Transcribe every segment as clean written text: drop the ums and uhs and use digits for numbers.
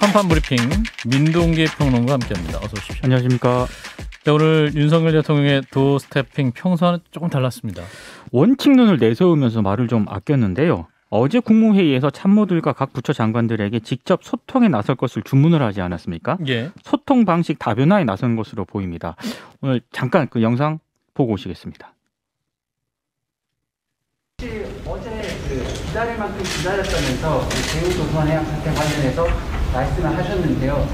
한판 브리핑 민동기 평론가 함께합니다. 어서 오십시오. 안녕하십니까. 자, 오늘 윤석열 대통령의 도어 스태핑 평소와는 조금 달랐습니다. 원칙론을 내세우면서 말을 좀 아꼈는데요. 어제 국무회의에서 참모들과 각 부처 장관들에게 직접 소통에 나설 것을 주문을 하지 않았습니까? 예. 소통 방식 다변화에 나선 것으로 보입니다. 오늘 잠깐 그 영상 보고 오시겠습니다. 혹시 어제 기다릴 만큼 기다렸다면서 대우조선해양 사태 관련해서 말씀을 하셨는데요.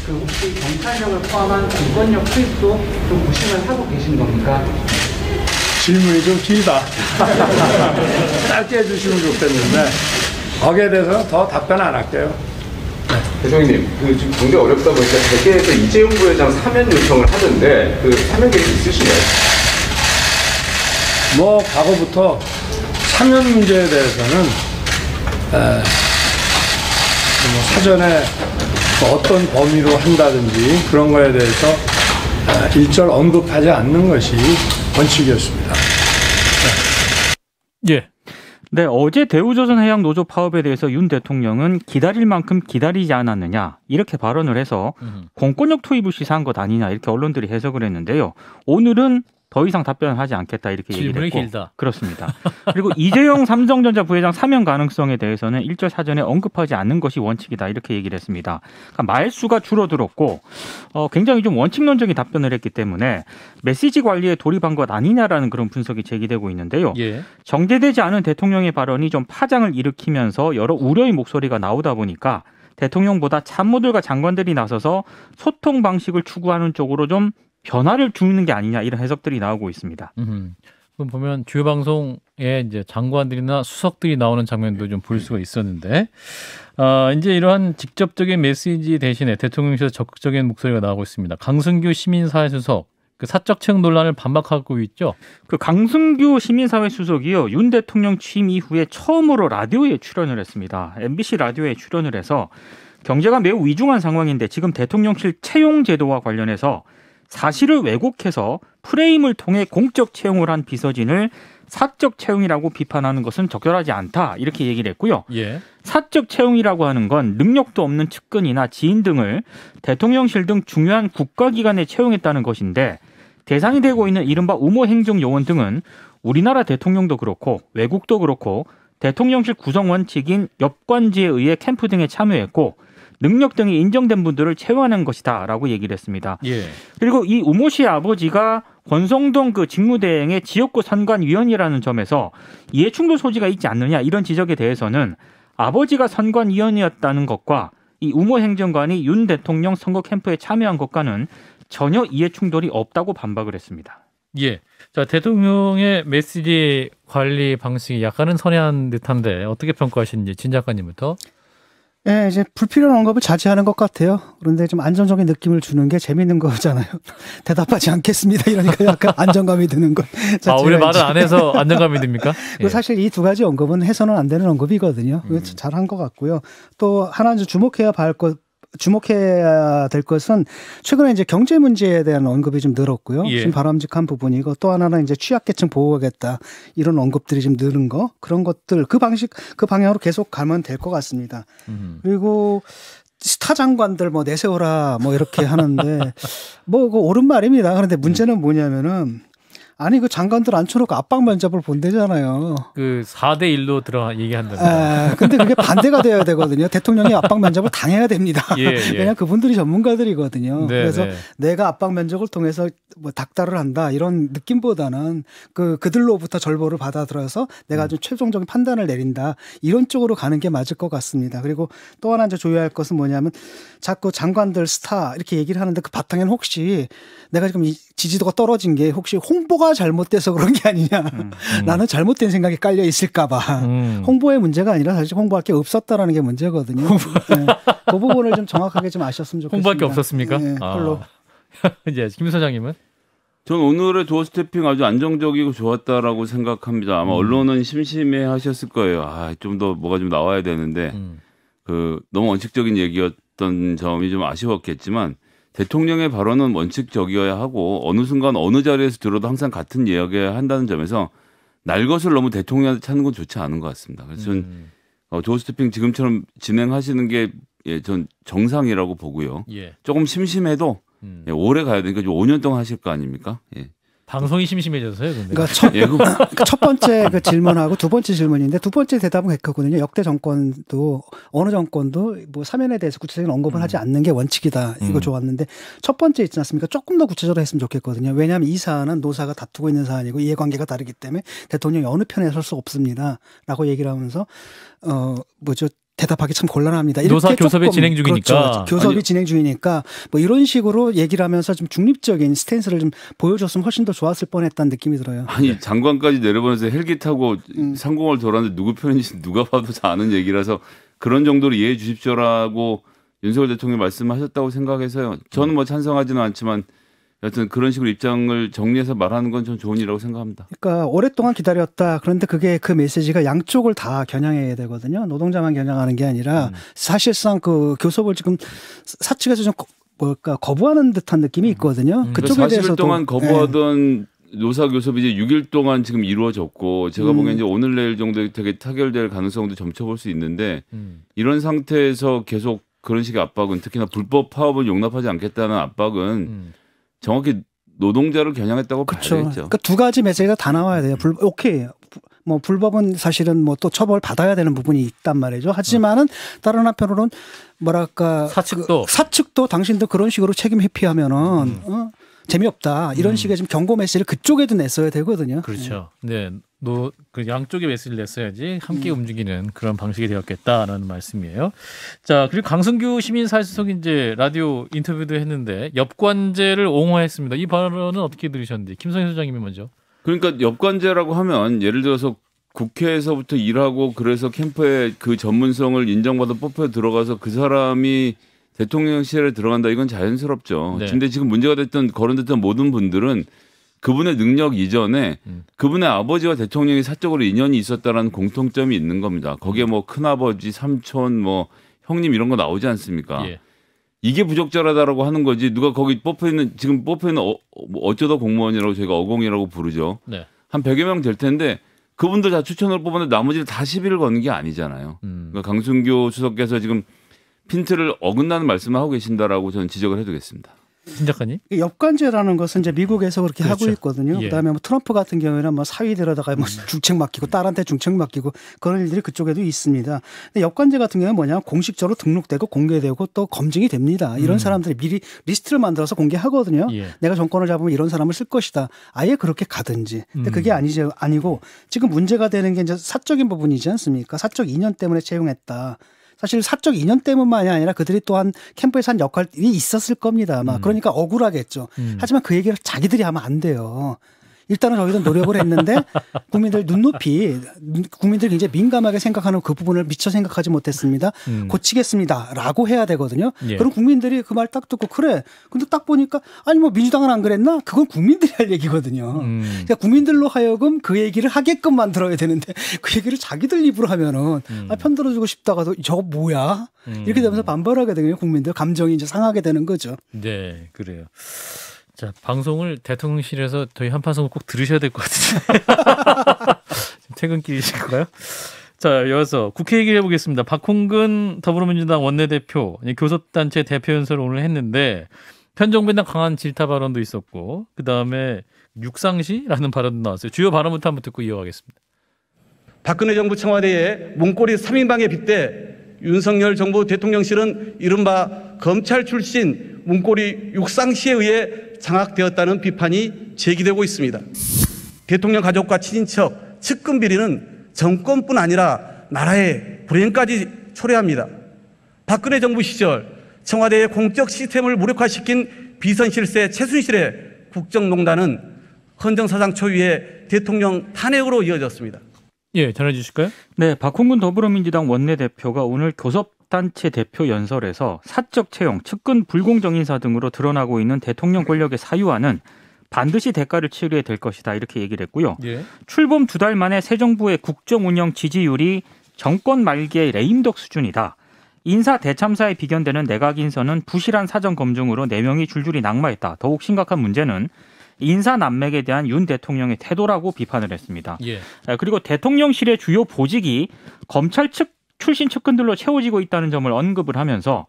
혹시 경찰력을 포함한 인권력 투입도 좀 고심을 하고 계신 겁니까? 질문이 좀 길다. 짧게 해주시면 좋겠는데 거기에 대해서는 더 답변 안 할게요. 대통령님, 지금 굉장히 어렵다 보니까 대개에서 이재용 부회장 사면 요청을 하는데 사면 계획 있으신가요? 과거부터 사면 문제에 대해서는 사전에 어떤 범위로 한다든지 그런 거에 대해서 일절 언급하지 않는 것이 원칙이었습니다. 예. 네, 어제 대우조선해양노조 파업에 대해서 윤 대통령은 기다릴 만큼 기다리지 않았느냐 이렇게 발언을 해서 공권력 투입을 시사한 것 아니냐 이렇게 언론들이 해석을 했는데요. 오늘은 더 이상 답변을 하지 않겠다 이렇게 얘기를 했고. 길다. 그렇습니다. 그리고 이재용 삼성전자 부회장 사면 가능성에 대해서는 일절 사전에 언급하지 않는 것이 원칙이다 이렇게 얘기를 했습니다. 그러니까 말수가 줄어들었고 굉장히 좀 원칙론적인 답변을 했기 때문에 메시지 관리에 돌입한 것 아니냐라는 그런 분석이 제기되고 있는데요. 예. 정제되지 않은 대통령의 발언이 좀 파장을 일으키면서 여러 우려의 목소리가 나오다 보니까 대통령보다 참모들과 장관들이 나서서 소통 방식을 추구하는 쪽으로 좀 변화를 주는 게 아니냐 이런 해석들이 나오고 있습니다. 그럼 보면 주요 방송에 이제 장관들이나 수석들이 나오는 장면도 좀 볼 수가 있었는데 이제 이러한 직접적인 메시지 대신에 대통령실에서 적극적인 목소리가 나오고 있습니다. 강승규 시민사회 수석 사적 채용 논란을 반박하고 있죠. 그 강승규 시민사회 수석이요 윤 대통령 취임 이후에 처음으로 라디오에 출연을 했습니다. MBC 라디오에 출연을 해서 경제가 매우 위중한 상황인데 지금 대통령실 채용 제도와 관련해서 사실을 왜곡해서 프레임을 통해 공적 채용을 한 비서진을 사적 채용이라고 비판하는 것은 적절하지 않다 이렇게 얘기를 했고요. 예. 사적 채용이라고 하는 건 능력도 없는 측근이나 지인 등을 대통령실 등 중요한 국가기관에 채용했다는 것인데 대상이 되고 있는 이른바 우모 행정 요원 등은 우리나라 대통령도 그렇고 외국도 그렇고 대통령실 구성 원칙인 엽관지에 의해 캠프 등에 참여했고 능력 등이 인정된 분들을 채용하는 것이다라고 얘기를 했습니다. 예. 그리고 이 우모 씨의 아버지가 권성동 직무대행의 지역구 선관위원이라는 점에서 이해충돌 소지가 있지 않느냐 이런 지적에 대해서는 아버지가 선관위원이었다는 것과 이 우모 행정관이 윤 대통령 선거 캠프에 참여한 것과는 전혀 이해충돌이 없다고 반박을 했습니다. 예. 자, 대통령의 메시지 관리 방식이 약간은 선회한 듯한데 어떻게 평가하시는지 진 작가님부터. 네, 이제 불필요한 언급을 자제하는 것 같아요. 그런데 좀 안정적인 느낌을 주는 게 재밌는 거잖아요. 대답하지 않겠습니다. 이러니까 약간 안정감이 드는 것. 우리 말을 안 해서 안정감이 듭니까? 예. 사실 이 두 가지 언급은 해서는 안 되는 언급이거든요. 잘한 것 같고요. 또 하나 주목해야 될 것은 최근에 이제 경제 문제에 대한 언급이 좀 늘었고요. 예. 좀 바람직한 부분이고 또 하나는 이제 취약계층 보호하겠다 이런 언급들이 좀 늘은 거 그런 것들 그 방향으로 계속 가면 될 것 같습니다. 그리고 스타 장관들 내세워라 이렇게 하는데 그거 옳은 말입니다. 그런데 문제는 뭐냐면은 아니 그 장관들 앉혀놓고 압박 면접을 본대잖아요. 4대 1로 얘기한다면. 근데 그게 반대가 돼야 되거든요. 대통령이 압박 면접을 당해야 됩니다. 예. 왜냐하면 그분들이 전문가들이거든요. 네, 그래서 네. 내가 압박 면접을 통해서 닥달을 한다 이런 느낌보다는 그들로부터 절보를 받아들여서 내가 좀 최종적인 판단을 내린다 이런 쪽으로 가는 게 맞을 것 같습니다. 그리고 또 하나 이제 조회할 것은 뭐냐면 자꾸 장관들 스타 이렇게 얘기를 하는데 그 바탕에는 혹시 내가 지금 지지도가 떨어진 게 혹시 홍보가 잘못돼서 그런 게 아니냐. 나는 잘못된 생각이 깔려 있을까 봐. 홍보의 문제가 아니라 사실 홍보할 게 없었다라는 게 문제거든요. 네. 그 부분을 좀 정확하게 좀 아셨으면 좋겠습니다. 홍보할 게 없었습니까? 네, 별로. 이제 김 소장님은? 전 오늘의 도어 스태핑 아주 안정적이고 좋았다라고 생각합니다. 아마 언론은 심심해 하셨을 거예요. 좀 더 뭐가 좀 나와야 되는데 너무 원칙적인 얘기였던 점이 좀 아쉬웠겠지만 대통령의 발언은 원칙적이어야 하고 어느 순간 어느 자리에서 들어도 항상 같은 이야기를 한다는 점에서 날 것을 너무 대통령한테 찾는 건 좋지 않은 것 같습니다. 그래서 저는 도어 스태핑 지금처럼 진행하시는 게 예, 전 정상이라고 보고요. 예. 조금 심심해도 예, 오래 가야 되니까 5년 동안 하실 거 아닙니까? 예. 방송이 심심해져서요. 근데. 그러니까 첫 번째 그 질문하고 두 번째 질문인데 두 번째 대답은 했거든요. 역대 정권도 어느 정권도 뭐 사면에 대해서 구체적인 언급을 하지 않는 게 원칙이다. 이거 좋았는데 첫 번째 있지 않습니까? 조금 더 구체적으로 했으면 좋겠거든요. 왜냐하면 이 사안은 노사가 다투고 있는 사안이고 이해관계가 다르기 때문에 대통령이 어느 편에 설 수 없습니다라고 얘기를 하면서 대답하기 참 곤란합니다. 노사 교섭이 진행 중이니까. 그렇죠. 교섭이 진행 중이니까 뭐 이런 식으로 얘기를 하면서 좀 중립적인 스탠스를 좀 보여줬으면 훨씬 더 좋았을 뻔했다는 느낌이 들어요. 아니 장관까지 내려보내서 헬기 타고 상공을 돌았는데 누구 편인지 누가 봐도 다 아는 얘기라서 그런 정도로 이해해 주십시오라고 윤석열 대통령이 말씀하셨다고 생각해서요. 저는 뭐 찬성하지는 않지만 여튼 그런 식으로 입장을 정리해서 말하는 건 전 좋은 일이라고 생각합니다. 그러니까 오랫동안 기다렸다. 그런데 그게 그 메시지가 양쪽을 다 겨냥해야 되거든요. 노동자만 겨냥하는 게 아니라 사실상 그 교섭을 지금 사측에서 좀 거부하는 듯한 느낌이 있거든요. 그쪽에 40일 대해서도 동안 거부하던 노사 교섭이 이제 6일 동안 지금 이루어졌고 제가 보기엔 이제 오늘 내일 정도에 되게 타결될 가능성도 점쳐볼 수 있는데 이런 상태에서 계속 그런 식의 압박은 특히나 불법 파업을 용납하지 않겠다는 압박은 정확히 노동자를 겨냥했다고 그렇죠. 봐야겠죠. 그러니까 두 가지 메시지가 다 나와야 돼요. 오케이. 뭐 불법은 사실은 뭐 또 처벌 받아야 되는 부분이 있단 말이죠. 하지만은 다른 한편으로는 뭐랄까 사측도 당신도 그런 식으로 책임 회피하면은 재미없다. 이런 식의 좀 경고 메시지를 그쪽에도 냈어야 되거든요. 그렇죠. 네. 그 양쪽의 메시지를 냈어야지 함께 움직이는 그런 방식이 되었겠다라는 말씀이에요. 자, 그리고 강승규 시민사회수석이 이제 라디오 인터뷰도 했는데 엽관제를 옹호했습니다. 이 발언은 어떻게 들으셨는지 김성희 소장님이 먼저. 그러니까 엽관제라고 하면 예를 들어서 국회에서부터 일하고 그래서 캠프에 그 전문성을 인정받아 뽑혀 들어가서 그 사람이 대통령실에 들어간다 이건 자연스럽죠. 네. 근데 지금 문제가 거론됐던 모든 분들은 그분의 능력 이전에 그분의 아버지와 대통령이 사적으로 인연이 있었다라는 공통점이 있는 겁니다. 거기에 뭐 큰아버지, 삼촌, 뭐 형님 이런 거 나오지 않습니까? 예. 이게 부적절하다라고 하는 거지. 누가 거기 지금 뽑혀 있는 어쩌다 공무원이라고 저희가 어공이라고 부르죠. 네. 한 100여 명 될 텐데 그분들 다 추천을 뽑았는데 나머지를 다 시비를 거는 게 아니잖아요. 그러니까 강승규 수석께서 지금 핀트를 어긋나는 말씀을 하고 계신다라고 저는 지적을 해두겠습니다. 신 작가님? 엽관제라는 것은 이제 미국에서 그렇게 그렇죠. 하고 있거든요. 예. 그다음에 뭐 트럼프 같은 경우에는 뭐 사위들에다가 뭐 중책 맡기고 딸한테 중책 맡기고 그런 일들이 그쪽에도 있습니다. 근데 엽관제 같은 경우는 뭐냐 공식적으로 등록되고 공개되고 또 검증이 됩니다. 이런 사람들이 미리 리스트를 만들어서 공개하거든요. 예. 내가 정권을 잡으면 이런 사람을 쓸 것이다. 아예 그렇게 가든지. 근데 그게 아니고 지금 문제가 되는 게 이제 사적인 부분이지 않습니까? 사적 인연 때문에 채용했다. 사실 사적 인연 때문만이 아니라 그들이 또한 캠프에서 한 역할이 있었을 겁니다. 아마. 그러니까 억울하겠죠. 하지만 그 얘기를 자기들이 하면 안 돼요. 일단은 저희도 노력을 했는데 국민들 국민들이 굉장히 민감하게 생각하는 그 부분을 미처 생각하지 못했습니다. 고치겠습니다라고 해야 되거든요. 예. 그럼 국민들이 그 말 딱 듣고 그래. 근데 딱 보니까 아니 뭐 민주당은 안 그랬나? 그건 국민들이 할 얘기거든요. 그러니까 국민들로 하여금 그 얘기를 하게끔 만들어야 되는데 그 얘기를 자기들 입으로 하면은 편들어주고 싶다가도 저거 뭐야? 이렇게 되면서 반발하게 되거든요. 국민들 감정이 이제 상하게 되는 거죠. 네, 그래요. 자, 방송을 대통령실에서 저희 한판송을 꼭 들으셔야 될 것 같은데. 퇴근길이실까요? 자, 이어서 국회 얘기를 해보겠습니다. 박홍근 더불어민주당 원내대표, 교섭단체 대표 연설을 오늘 했는데 현 정부에 대한 강한 질타 발언도 있었고 그다음에 육상시라는 발언도 나왔어요. 주요 발언부터 한번 듣고 이어가겠습니다. 박근혜 정부 청와대의 문고리 3인방에 빗대 윤석열 정부 대통령실은 이른바 검찰 출신 문고리 육상시에 의해 장악되었다는 비판이 제기되고 있습니다. 대통령 가족과 친인척, 측근 비리는 정권뿐 아니라 나라의 불행까지 초래합니다. 박근혜 정부 시절 청와대의 공적 시스템을 무력화시킨 비선실세 최순실의 국정농단은 헌정사상 초유의 대통령 탄핵으로 이어졌습니다. 예, 전해 주실까요? 네, 박홍근 더불어민주당 원내대표가 오늘 교섭단체 대표 연설에서 사적 채용, 측근 불공정 인사 등으로 드러나고 있는 대통령 권력의 사유화는 반드시 대가를 치르게 될 것이다 이렇게 얘기를 했고요. 예. 출범 2달 만에 새 정부의 국정 운영 지지율이 정권 말기의 레임덕 수준이다. 인사 대참사에 비견되는 내각 인선은 부실한 사전 검증으로 4명이 줄줄이 낙마했다. 더욱 심각한 문제는 인사 난맥에 대한 윤 대통령의 태도라고 비판을 했습니다. 예. 그리고 대통령실의 주요 보직이 검찰 측 출신 측근들로 채워지고 있다는 점을 언급을 하면서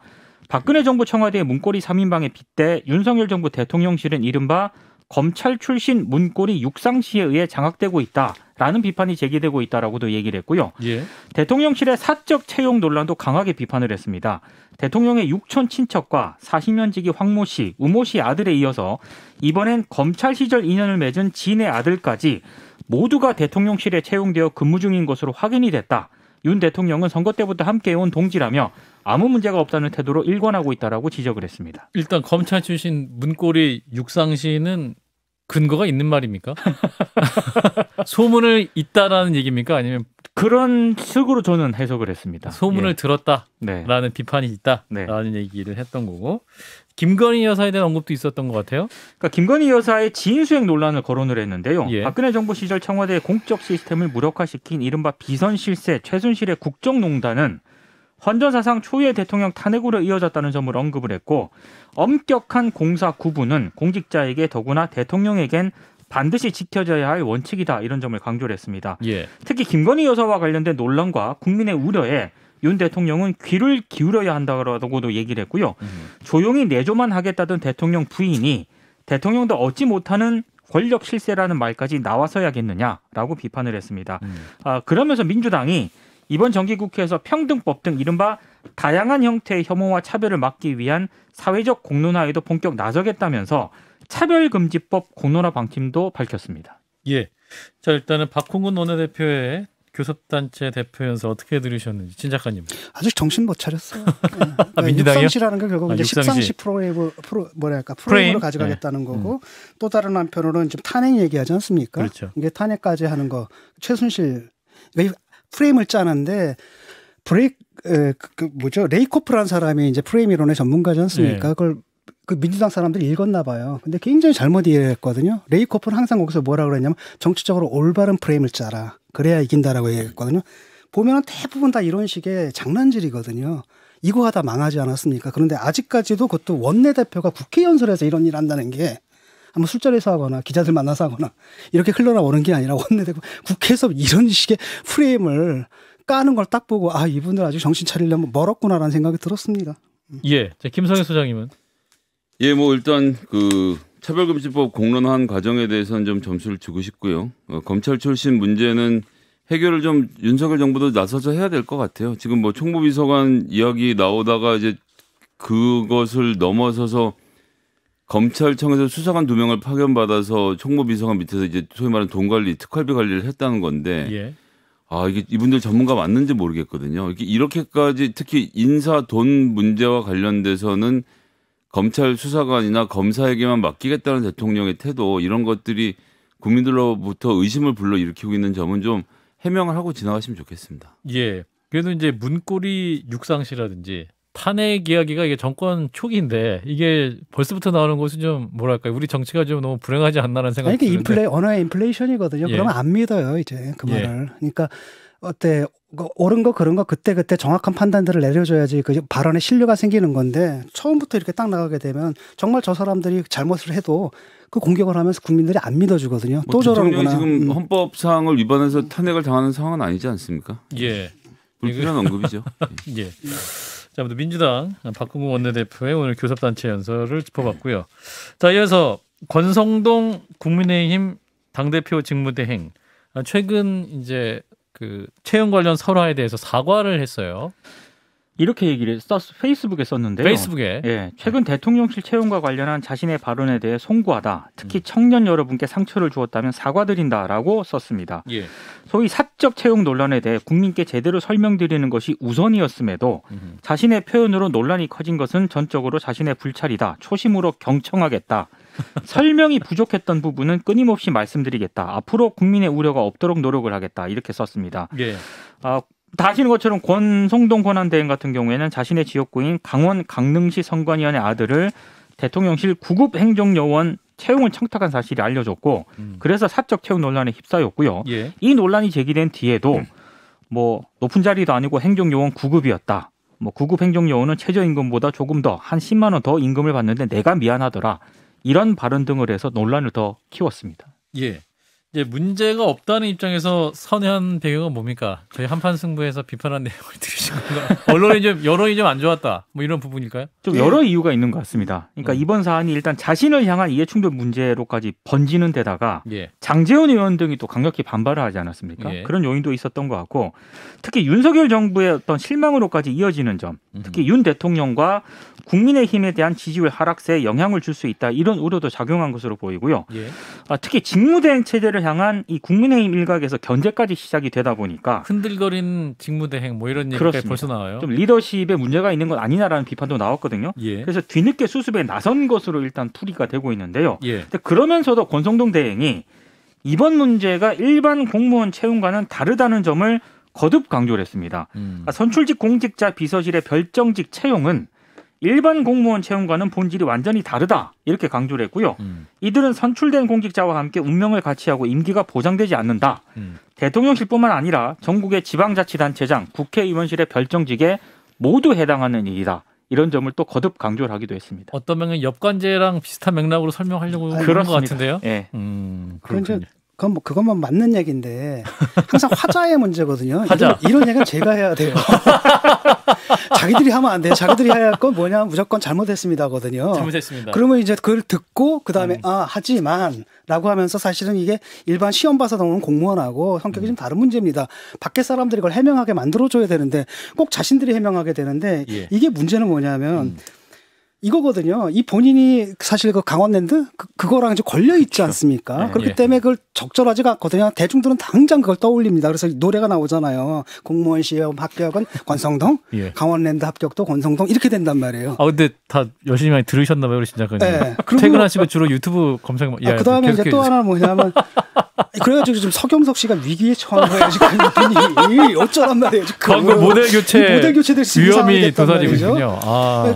박근혜 정부 청와대의 문고리 3인방에 빗대 윤석열 정부 대통령실은 이른바 검찰 출신 문고리 육상시에 의해 장악되고 있다라는 비판이 제기되고 있다라고도 얘기를 했고요. 예. 대통령실의 사적 채용 논란도 강하게 비판을 했습니다. 대통령의 육촌 친척과 40년지기 황모 씨, 우모 씨 아들에 이어서 이번엔 검찰 시절 인연을 맺은 지인의 아들까지 모두가 대통령실에 채용되어 근무 중인 것으로 확인이 됐다. 윤 대통령은 선거 때부터 함께해온 동지라며 아무 문제가 없다는 태도로 일관하고 있다라고 지적을 했습니다. 일단 검찰 출신 문고리 육상시는 근거가 있는 말입니까? 소문을 있다라는 얘기입니까? 아니면 그런 식으로 저는 해석을 했습니다. 소문을 예. 들었다라는 네. 비판이 있다라는 얘기를 했던 거고 김건희 여사에 대한 언급도 있었던 것 같아요. 그러니까 김건희 여사의 지인 수행 논란을 거론을 했는데요. 예. 박근혜 정부 시절 청와대의 공적 시스템을 무력화시킨 이른바 비선 실세 최순실의 국정농단은 헌전사상 초유의 대통령 탄핵으로 이어졌다는 점을 언급을 했고 엄격한 공사 구분은 공직자에게 더구나 대통령에겐 반드시 지켜져야 할 원칙이다 이런 점을 강조를 했습니다. 예. 특히 김건희 여사와 관련된 논란과 국민의 우려에 윤 대통령은 귀를 기울여야 한다고도 얘기를 했고요. 조용히 내조만 하겠다던 대통령 부인이 대통령도 얻지 못하는 권력 실세라는 말까지 나와서야겠느냐라고 비판을 했습니다. 그러면서 민주당이 이번 정기국회에서 평등법 등 이른바 다양한 형태의 혐오와 차별을 막기 위한 사회적 공론화에도 본격 나서겠다면서 차별금지법 공론화 방침도 밝혔습니다. 예. 자 일단은 박홍근 원내대표의 교섭단체 대표 연설 어떻게 들으셨는지 진 작가님. 아직 정신 못 차렸어요. 민주당이요? 육상시라는 게 결국 이제 육상시. 십상시 프로그램으로 가져가겠다는 거고 또 다른 한편으로는 지금 탄핵 얘기하지 않습니까? 그렇죠. 이게 탄핵까지 하는 거 최순실 프레임을 짜는데 레이코프라는 사람이 이제 프레임 이론의 전문가지 않습니까? 네. 그걸 그 민주당 사람들이 읽었나 봐요. 근데 굉장히 잘못 이해했거든요. 레이코프는 항상 거기서 뭐라 그랬냐면 정치적으로 올바른 프레임을 짜라. 그래야 이긴다라고 얘기했거든요. 보면은 대부분 다 이런 식의 장난질이거든요. 이거 하다 망하지 않았습니까? 그런데 아직까지도 그것도 원내대표가 국회 연설에서 이런 일 한다는 게 한번 술자리에서 하거나 기자들 만나서 하거나 이렇게 흘러나오는 게 아니라 원내대표 국회에서 이런 식의 프레임을 까는 걸 딱 보고 아 이분들 아직 정신 차리려면 멀었구나라는 생각이 들었습니다. 예. 자, 김성현 소장님은 예, 뭐 일단 그 차별금지법 공론화한 과정에 대해서는 좀 점수를 주고 싶고요. 검찰 출신 문제는 해결을 좀 윤석열 정부도 나서서 해야 될 것 같아요. 지금 뭐 총무비서관 이야기 나오다가 이제 그것을 넘어서서 검찰청에서 수사관 2명을 파견받아서 총무비서관 밑에서 이제 소위 말하는 돈 관리, 특활비 관리를 했다는 건데 예. 아 이게 이분들 전문가 맞는지 모르겠거든요. 이렇게까지 특히 인사 돈 문제와 관련돼서는 검찰 수사관이나 검사에게만 맡기겠다는 대통령의 태도 이런 것들이 국민들로부터 의심을 불러일으키고 있는 점은 좀 해명을 하고 지나가시면 좋겠습니다. 예. 그래도 이제 문고리 육상시라든지 탄핵 이야기가 이게 정권 초기인데 이게 벌써부터 나오는 것은 좀 뭐랄까요? 우리 정치가 좀 너무 불행하지 않나라는 생각이 드는데. 이게 언어의 인플레이션이거든요. 예. 그러면 안 믿어요 이제 그 예. 말을. 그러니까 어때 옳은 거 그런 거 그때 정확한 판단들을 내려줘야지 그 발언에 신뢰가 생기는 건데 처음부터 이렇게 딱 나가게 되면 정말 저 사람들이 잘못을 해도 그 공격을 하면서 국민들이 안 믿어주거든요. 또 저러는구나. 지금 헌법상을 위반해서 탄핵을 당하는 상황은 아니지 않습니까? 예. 불필요한 언급이죠. 예. 자, 아무튼 민주당 박홍근 원내대표의 오늘 교섭단체 연설을 짚어봤고요. 자, 이어서 권성동 국민의힘 당대표 직무대행 최근 이제 그 채용 관련 설화에 대해서 사과를 했어요. 이렇게 얘기를 페이스북에 썼는데요. 페이스북에. 예, 최근 대통령실 채용과 관련한 자신의 발언에 대해 송구하다. 특히 청년 여러분께 상처를 주었다면 사과드린다라고 썼습니다. 예. 소위 사적 채용 논란에 대해 국민께 제대로 설명드리는 것이 우선이었음에도 자신의 표현으로 논란이 커진 것은 전적으로 자신의 불찰이다. 초심으로 경청하겠다. 설명이 부족했던 부분은 끊임없이 말씀드리겠다. 앞으로 국민의 우려가 없도록 노력을 하겠다. 이렇게 썼습니다. 예. 다 아시는 것처럼 권성동 권한대행 같은 경우에는 자신의 지역구인 강원 강릉시 선관위원의 아들을 대통령실 구급 행정요원 채용을 청탁한 사실이 알려졌고 그래서 사적 채용 논란에 휩싸였고요. 예. 이 논란이 제기된 뒤에도 뭐 높은 자리도 아니고 행정요원 9급이었다. 뭐 9급 행정요원은 최저임금보다 조금 더 한 10만 원 더 임금을 받는데 내가 미안하더라. 이런 발언 등을 해서 논란을 더 키웠습니다. 예. 이제 문제가 없다는 입장에서 선회한 배경은 뭡니까? 저희 한판 승부에서 비판한 내용을 들으신 건가요? 여론이 좀 안 좋았다. 뭐 이런 부분일까요? 좀 여러 이유가 있는 것 같습니다. 그러니까 이번 사안이 일단 자신을 향한 이해충돌 문제로까지 번지는 데다가 예. 장제원 의원 등이 또 강력히 반발을 하지 않았습니까? 예. 그런 요인도 있었던 것 같고 특히 윤석열 정부의 어떤 실망으로까지 이어지는 점, 특히 윤 대통령과 국민의힘에 대한 지지율 하락세에 영향을 줄 수 있다 이런 우려도 작용한 것으로 보이고요. 예. 특히 직무대행 체제를 향한 이 국민의힘 일각에서 견제까지 시작이 되다 보니까 흔들거리는 직무대행 뭐 이런 얘기가 벌써 나와요. 좀 리더십에 문제가 있는 건 아니냐라는 비판도 나왔거든요. 예. 그래서 뒤늦게 수습에 나선 것으로 일단 풀이가 되고 있는데요. 예. 근데 그러면서도 권성동 대행이 이번 문제가 일반 공무원 채용과는 다르다는 점을 거듭 강조를 했습니다. 그러니까 선출직 공직자 비서실의 별정직 채용은 일반 공무원 채용과는 본질이 완전히 다르다 이렇게 강조를 했고요. 이들은 선출된 공직자와 함께 운명을 같이 하고 임기가 보장되지 않는다. 대통령실뿐만 아니라 전국의 지방자치단체장, 국회의원실의 별정직에 모두 해당하는 일이다. 이런 점을 또 거듭 강조를 하기도 했습니다. 어떤 면은 엽관제랑 비슷한 맥락으로 설명하려고 그런 것 같은데요. 네. 그렇군요. 그것만 맞는 얘기인데 항상 화자의 문제거든요. 화자. 이런 얘기는 제가 해야 돼요. 자기들이 하면 안 돼요. 자기들이 해야 할 건 뭐냐 무조건 잘못했습니다거든요. 잘못했습니다. 그러면 이제 그걸 듣고 그다음에 하지만 라고 하면서 사실은 이게 일반 시험 봐서 나오는 공무원하고 성격이 좀 다른 문제입니다. 밖에 사람들이 그걸 해명하게 만들어줘야 되는데 꼭 자신들이 해명하게 되는데 예. 이게 문제는 뭐냐면 이거거든요. 이 본인이 사실 그 강원랜드 그거랑 이제 걸려 있지 않습니까? 그렇기 예. 때문에 그걸 적절하지가 않거든요. 대중들은 당장 그걸 떠올립니다. 그래서 노래가 나오잖아요. 공무원 시험 합격은 권성동, 예. 강원랜드 합격도 권성동 이렇게 된단 말이에요. 근데 다 열심히 많이 들으셨나 봐요, 우리 진작에. 네. 퇴근하시고 주로 유튜브 검색. 그다음에 이제 또 하나 뭐냐면 그래가지고 지금 서경석 씨가 위기에 처한 거예요. 지금 이분이 어쩌란 말이에요. 지금. 방금 모델 교체될 위험이 도사리고 있군요.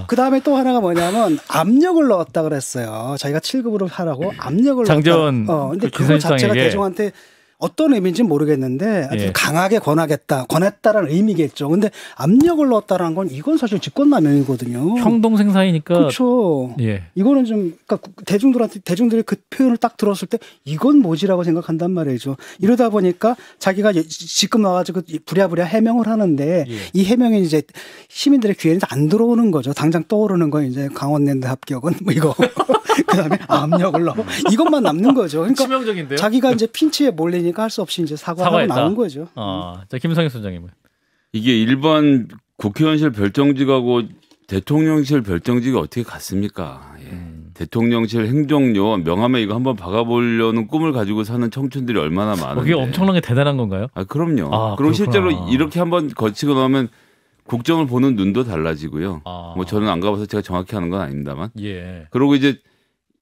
그다음에 또 하나가 뭐냐면 압력을 넣었다 그랬어요. 자기가 7급으로 하라고 압력을 장제원 넣었다. 근데 그거 자체가 대중한테 어떤 의미인지는 모르겠는데 예. 강하게 권했다라는 의미겠죠. 근데 압력을 넣었다라는 건 이건 사실 직권남용이거든요. 형동생 사이니까. 그렇죠. 예. 이거는 좀 그러니까 대중들이 그 표현을 딱 들었을 때 이건 뭐지라고 생각한단 말이죠. 이러다 보니까 자기가 지금 나와가지고 부랴부랴 해명을 하는데 예. 이 해명이 이제 시민들의 귀에는 안 들어오는 거죠. 당장 떠오르는 건 이제 강원랜드 합격은 뭐 이거. 그다음에 압력을 넣어 이것만 남는 거죠. 그러니까 치명적인데요. 자기가 이제 핀치에 몰리니까 할 수 없이 이제 사과하고 나온 거죠. 자 김성현 소장님은 이게 일반 국회의원실 별정직하고 대통령실 별정직이 어떻게 같습니까? 예. 대통령실 행정요원 명함에 이거 한번 박아보려는 꿈을 가지고 사는 청춘들이 얼마나 많은데. 그게 엄청나게 대단한 건가요? 그럼요. 그리고 실제로 이렇게 한번 거치고 나면 국정을 보는 눈도 달라지고요. 뭐 저는 안 가봐서 제가 정확히 하는 건 아닙니다만. 예. 그리고 이제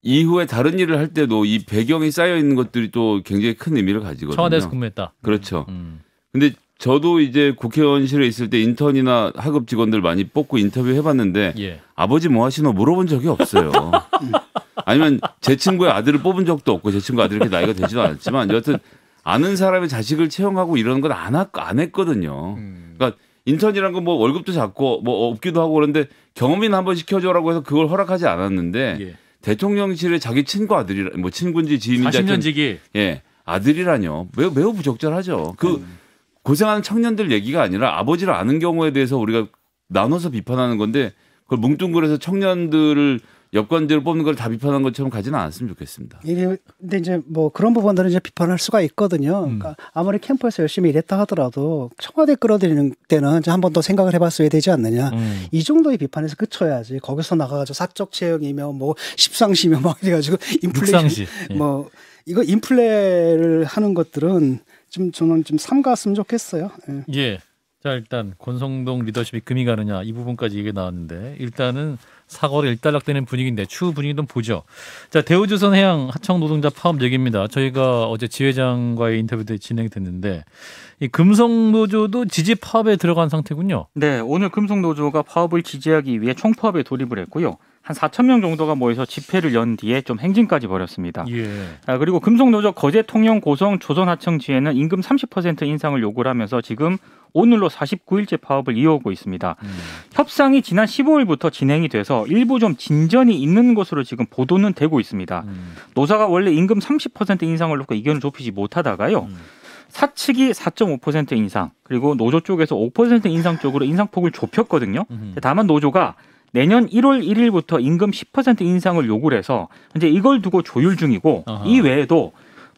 이후에 다른 일을 할 때도 이 배경이 쌓여 있는 것들이 또 굉장히 큰 의미를 가지거든요. 청와대에서 근무했다. 그렇죠. 근데 저도 이제 국회의원실에 있을 때 인턴이나 하급 직원들 많이 뽑고 인터뷰 해봤는데 예. 아버지 뭐 하시노 물어본 적이 없어요. 아니면 제 친구의 아들을 뽑은 적도 없고 제 친구 아들이 이렇게 나이가 되지도 않았지만 여하튼 아는 사람의 자식을 채용하고 이러는 건 안 했거든요. 그러니까 인턴이란 건 뭐 월급도 작고 뭐 없기도 하고 그런데 경험이나 한번 시켜줘라고 해서 그걸 허락하지 않았는데 예. 대통령실에 자기 친구 아들이 뭐 친구인지 지인인지 40년지기 아들이라뇨. 매우 부적절하죠. 그 고생하는 청년들 얘기가 아니라 아버지를 아는 경우에 대해서 우리가 나눠서 비판하는 건데 그걸 뭉뚱그려서 청년들을 여권제를 뽑는 걸 다 비판한 것처럼 가지는 않았으면 좋겠습니다. 근데 이제 뭐 그런 부분들은 이제 비판할 수가 있거든요. 그러니까 아무리 캠프에서 열심히 일했다 하더라도 청와대 끌어들이는 때는 한 번 더 생각을 해봤어야 되지 않느냐. 이 정도의 비판에서 그쳐야지. 거기서 나가가지고 사적 채용이며 뭐 십상시며 막 이래가지고 인플레이션 뭐 이거 인플레를 하는 것들은 좀 저는 좀 삼가했으면 좋겠어요. 예. 자 일단 권성동 리더십이 금이 가느냐 이 부분까지 얘기 나왔는데 일단은 사과로 일단락되는 분위기인데 추후 분위기 좀 보죠. 자 대우조선해양 하청 노동자 파업 얘기입니다. 저희가 어제 지회장과의 인터뷰도 진행이 됐는데 이 금속노조도 지지 파업에 들어간 상태군요. 네, 오늘 금속노조가 파업을 지지하기 위해 총파업에 돌입을 했고요. 한 4,000명 정도가 모여서 집회를 연 뒤에 좀 행진까지 벌였습니다. 예. 그리고 금속노조 거제 통영 고성 조선하청지회는 임금 30% 인상을 요구를 하면서 지금 오늘로 49일째 파업을 이어오고 있습니다. 협상이 지난 15일부터 진행이 돼서 일부 좀 진전이 있는 것으로 지금 보도는 되고 있습니다. 노사가 원래 임금 30% 인상을 놓고 의견을 좁히지 못하다가요. 사측이 4.5% 인상 그리고 노조 쪽에서 5% 인상 쪽으로 인상폭을 좁혔거든요. 다만 노조가 내년 1월 1일부터 임금 10% 인상을 요구를 해서 이제 이걸 두고 조율 중이고 아하. 이 외에도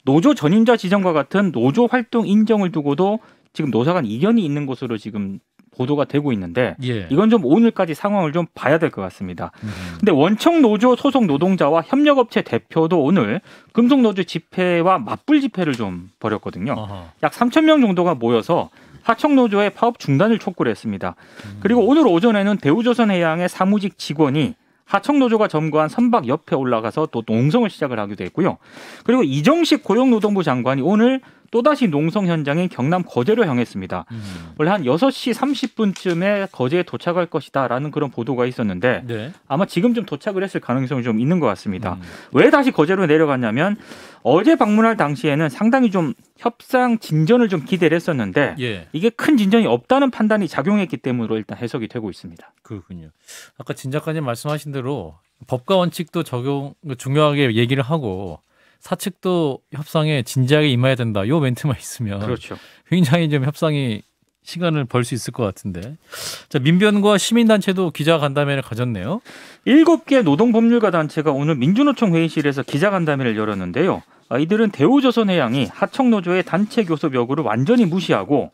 노조 전임자 지정과 같은 노조 활동 인정을 두고도 지금 노사 간 이견이 있는 것으로 지금 보도가 되고 있는데 예. 이건 좀 오늘까지 상황을 좀 봐야 될 것 같습니다. 근데 원청 노조 소속 노동자와 협력업체 대표도 오늘 금속노조 집회와 맞불 집회를 좀 벌였거든요. 아하. 약 3,000명 정도가 모여서 하청노조의 파업 중단을 촉구를 했습니다. 그리고 오늘 오전에는 대우조선해양의 사무직 직원이 하청노조가 점거한 선박 옆에 올라가서 또 농성을 시작을 하기도 했고요. 그리고 이정식 고용노동부 장관이 오늘 또다시 농성 현장인 경남 거제로 향했습니다. 원래 한 6시 30분쯤에 거제에 도착할 것이다라는 그런 보도가 있었는데 네. 아마 지금쯤 도착을 했을 가능성이 좀 있는 것 같습니다. 왜 다시 거제로 내려갔냐면 어제 방문할 당시에는 상당히 좀 협상 진전을 좀 기대를 했었는데 예. 이게 큰 진전이 없다는 판단이 작용했기 때문으로 일단 해석이 되고 있습니다. 그렇군요. 아까 진 작가님 말씀하신 대로 법과 원칙도 적용 중요하게 얘기를 하고 사측도 협상에 진지하게 임해야 된다. 요 멘트만 있으면 그렇죠. 굉장히 좀 협상이 시간을 벌 수 있을 것 같은데. 자, 민변과 시민단체도 기자간담회를 가졌네요. 7개 노동법률가 단체가 오늘 민주노총 회의실에서 기자간담회를 열었는데요. 이들은 대우조선해양이 하청노조의 단체 교섭 요구를 완전히 무시하고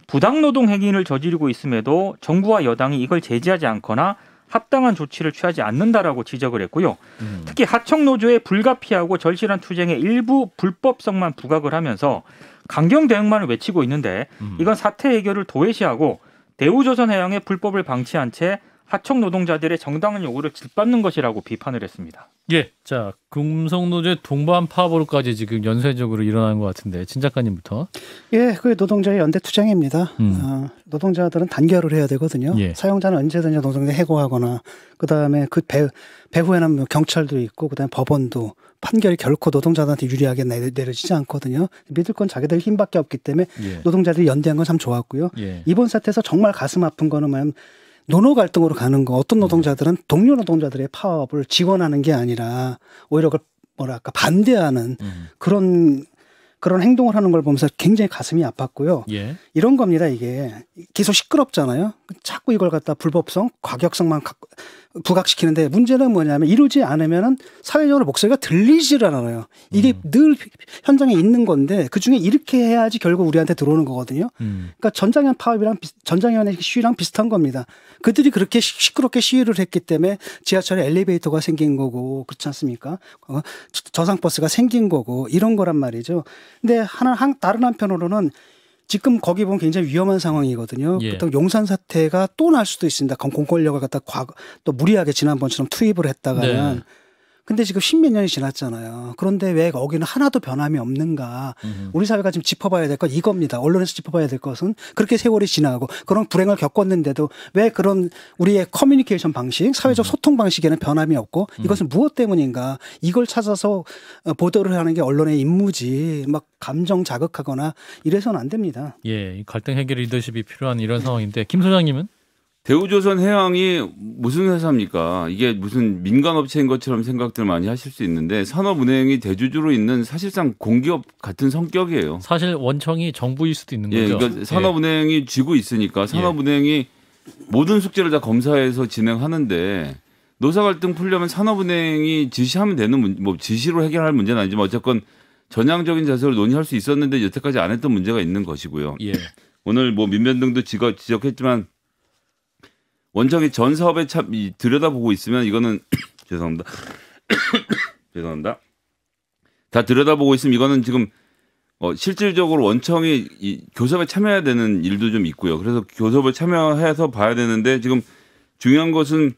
부당노동 행위를 저지르고 있음에도 정부와 여당이 이걸 제지하지 않거나 합당한 조치를 취하지 않는다라고 지적을 했고요. 특히 하청노조의 불가피하고 절실한 투쟁의 일부 불법성만 부각을 하면서 강경 대응만을 외치고 있는데 이건 사태 해결을 도외시하고 대우조선해양의 불법을 방치한 채 하청 노동자들의 정당한 요구를 짓밟는 것이라고 비판을 했습니다. 예. 자, 금속노조의 동반 파업으로까지 지금 연쇄적으로 일어나는 것 같은데 진 작가님부터. 예, 그 노동자의 연대 투쟁입니다. 노동자들은 단결을 해야 되거든요. 예. 사용자는 언제든지 노동자 해고하거나 그다음에 그 배후에는 뭐 경찰도 있고 그다음에 법원도 판결이 결코 노동자들한테 유리하게 내려지지 않거든요. 믿을 건 자기들 힘밖에 없기 때문에 예. 노동자들이 연대한 건 참 좋았고요. 예. 이번 사태에서 정말 가슴 아픈 거는 뭐냐면 노노 갈등으로 가는 거. 어떤 노동자들은 동료 노동자들의 파업을 지원하는 게 아니라 오히려 그걸 뭐랄까 반대하는 그런 행동을 하는 걸 보면서 굉장히 가슴이 아팠고요. 예. 이런 겁니다. 이게 계속 시끄럽잖아요. 자꾸 이걸 갖다 불법성, 과격성만 부각시키는데 문제는 뭐냐면 이루지 않으면은 사회적으로 목소리가 들리질 않아요. 이게 늘 현장에 있는 건데 그중에 이렇게 해야지 결국 우리한테 들어오는 거거든요. 그러니까 전장현 파업이랑 전장현의 시위랑 비슷한 겁니다. 그들이 그렇게 시끄럽게 시위를 했기 때문에 지하철에 엘리베이터가 생긴 거고 그렇지 않습니까? 저상버스가 생긴 거고 이런 거란 말이죠. 근데 다른 한편으로는 지금 거기 보면 굉장히 위험한 상황이거든요. 예. 또 용산 사태가 또 날 수도 있습니다. 공권력을 갖다 또 무리하게 지난번처럼 투입을 했다가는. 네. 근데 지금 10몇 년이 지났잖아요. 그런데 왜 거기는 하나도 변함이 없는가. 우리 사회가 지금 짚어봐야 될 건 이겁니다. 언론에서 짚어봐야 될 것은 그렇게 세월이 지나고 그런 불행을 겪었는데도 왜 그런 우리의 커뮤니케이션 방식, 사회적 소통 방식에는 변함이 없고 이것은 무엇 때문인가. 이걸 찾아서 보도를 하는 게 언론의 임무지 막 감정 자극하거나 이래서는 안 됩니다. 예, 갈등 해결 리더십이 필요한 이런 상황인데 김 소장님은? 대우조선해양이 무슨 회사입니까? 이게 무슨 민간업체인 것처럼 생각들 많이 하실 수 있는데 산업은행이 대주주로 있는 사실상 공기업 같은 성격이에요. 사실 원청이 정부일 수도 있는 예, 거죠. 그러니까 산업은행이 쥐고 있으니까 산업은행이 모든 숙제를 다 검사해서 진행하는데 노사 갈등 풀려면 산업은행이 지시하면 되는 뭐 지시로 해결할 문제는 아니지만 어쨌건 전향적인 자세로 논의할 수 있었는데 여태까지 안 했던 문제가 있는 것이고요. 예. 오늘 뭐 민변 등도 지적했지만 원청이 전 사업에 참 들여다보고 있으면 이거는 죄송합니다. 죄송합니다. 다 들여다보고 있으면 이거는 지금 실질적으로 원청이 이 교섭에 참여해야 되는 일도 좀 있고요. 그래서 교섭에 참여해서 봐야 되는데 지금 중요한 것은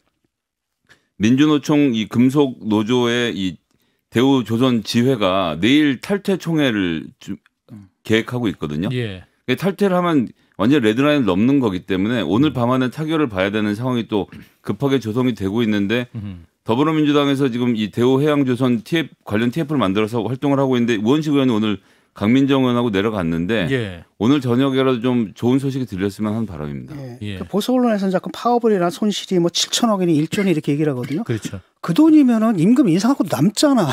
민주노총 이 금속 노조의 이 대우조선 지회가 내일 탈퇴 총회를 계획하고 있거든요. 예. 탈퇴를 하면 완전 레드라인을 넘는 거기 때문에 오늘 밤 안에 타결을 봐야 되는 상황이 또 급하게 조성이 되고 있는데 더불어민주당에서 지금 이 대우해양조선 TF 관련 TF를 만들어서 활동을 하고 있는데 우원식 의원이 오늘 강민정 의원하고 내려갔는데 예. 오늘 저녁에라도 좀 좋은 소식이 들렸으면 하는 바람입니다. 예. 예. 그 보수 언론에서는 자꾸 파업을이나 손실이 뭐 7천억이니 1조니 이렇게 얘기를 하거든요. 그렇죠. 그 돈이면은 임금 인상하고 남잖아.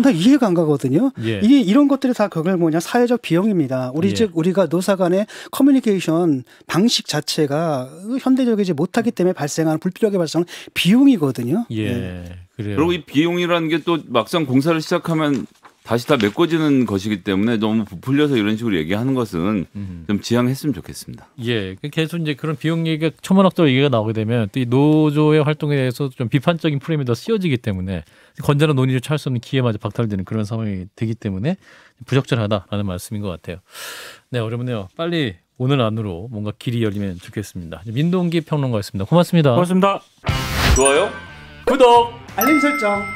나 이해가 안 가거든요. 예. 이게 이런 것들이 다 그걸 뭐냐 사회적 비용입니다. 우리 예. 즉 우리가 노사 간의 커뮤니케이션 방식 자체가 현대적이지 못하기 때문에 발생하는 불필요하게 발생하는 비용이거든요. 예. 그래요. 그리고 이 비용이라는 게 또 막상 공사를 시작하면 다시 다 메꿔지는 것이기 때문에 너무 부풀려서 이런 식으로 얘기하는 것은 좀 지양했으면 좋겠습니다. 예, 계속 이제 그런 비용 얘기가 천문학적 얘기가 나오게 되면 또 이 노조의 활동에 대해서 좀 비판적인 프레임이 더 씌워지기 때문에 건전한 논의를 할 수 없는 기회마저 박탈되는 그런 상황이 되기 때문에 부적절하다라는 말씀인 것 같아요. 네, 어렵네요. 빨리 오늘 안으로 뭔가 길이 열리면 좋겠습니다. 민동기 평론가였습니다. 고맙습니다. 고맙습니다. 좋아요? 구독! 알림 설정.